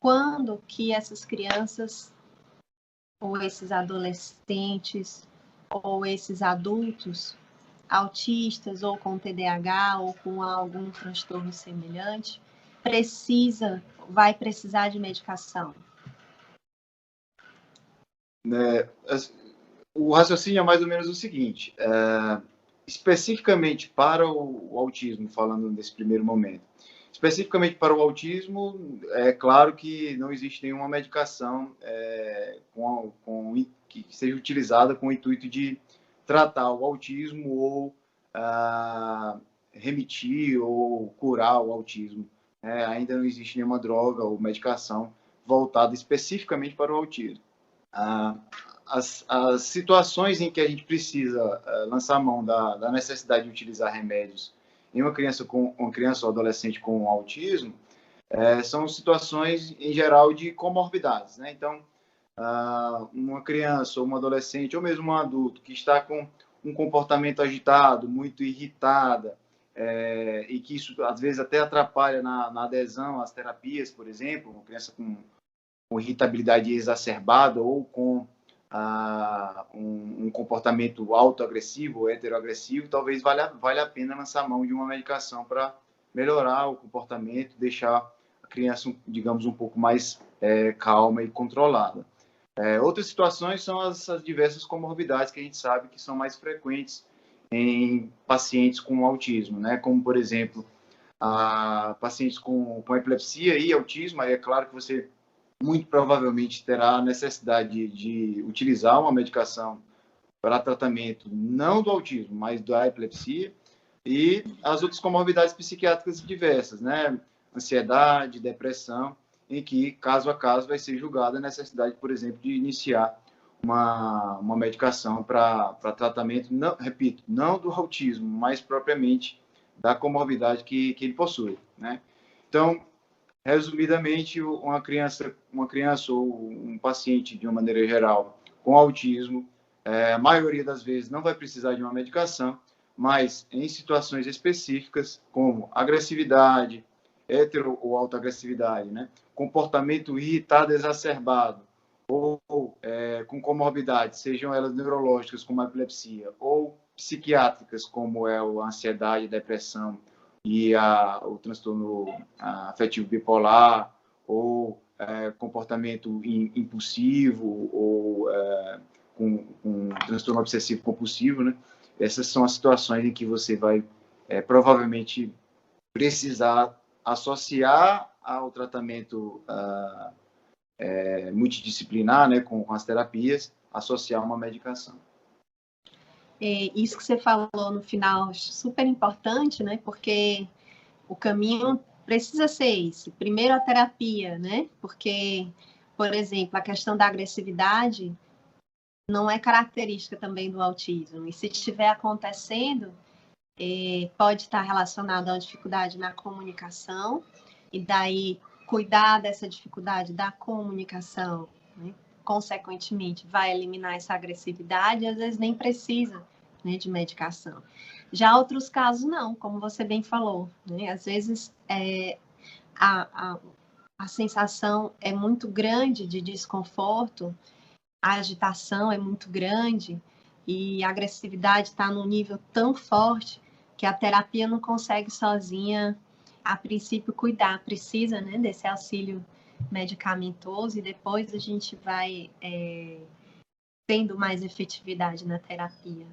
quando que essas crianças, ou esses adolescentes, ou esses adultos autistas, ou com TDAH, ou com algum transtorno semelhante, vai precisar de medicação? O raciocínio é mais ou menos o seguinte, especificamente para o autismo, falando nesse primeiro momento, especificamente para o autismo, é claro que não existe nenhuma medicação que seja utilizada com o intuito de tratar o autismo ou remitir ou curar o autismo. Ainda não existe nenhuma droga ou medicação voltada especificamente para o autismo. As situações em que a gente precisa lançar mão da necessidade de utilizar remédios em uma criança ou adolescente com autismo são situações, em geral, de comorbidades, né? Então, uma criança ou um adolescente, ou mesmo um adulto que está com um comportamento agitado, muito irritada, e que isso, às vezes, até atrapalha na adesão às terapias, por exemplo, uma criança com irritabilidade exacerbada ou com um comportamento autoagressivo ou heteroagressivo, talvez valha a pena lançar mão de uma medicação para melhorar o comportamento, deixar a criança, digamos, um pouco mais calma e controlada. Outras situações são as diversas comorbidades que a gente sabe que são mais frequentes em pacientes com autismo, né? Como, por exemplo, pacientes com epilepsia e autismo. Aí é claro que você muito provavelmente terá a necessidade de utilizar uma medicação para tratamento não do autismo, mas da epilepsia, e as outras comorbidades psiquiátricas diversas, né? Ansiedade, depressão, em que, caso a caso, vai ser julgada a necessidade, por exemplo, de iniciar uma medicação para tratamento, não, repito, não do autismo, mas propriamente da comorbidade que ele possui, né? Então, resumidamente, uma criança ou um paciente, de uma maneira geral, com autismo, a maioria das vezes não vai precisar de uma medicação, mas em situações específicas, como agressividade, hetero ou autoagressividade, né? Comportamento irritado exacerbado, ou com comorbidades, sejam elas neurológicas, como a epilepsia, ou psiquiátricas, como é a ansiedade, depressão, e o transtorno afetivo bipolar, ou comportamento impulsivo, ou com transtorno obsessivo compulsivo, né? Essas são as situações em que você vai provavelmente precisar associar ao tratamento multidisciplinar, né, com as terapias, associar uma medicação. Isso que você falou no final, super importante, né? Porque o caminho precisa ser esse. Primeiro a terapia, né? Porque, por exemplo, a questão da agressividade não é característica também do autismo. E se estiver acontecendo, pode estar relacionado a uma dificuldade na comunicação, e daí cuidar dessa dificuldade da comunicação, né? Consequentemente, vai eliminar essa agressividade e às vezes nem precisa, né, de medicação. Já outros casos não, como você bem falou, né? Às vezes a sensação é muito grande de desconforto, a agitação é muito grande e a agressividade está num nível tão forte que a terapia não consegue sozinha, a princípio, cuidar. Precisa, né, desse auxílio medicamentoso e depois a gente vai tendo mais efetividade na terapia.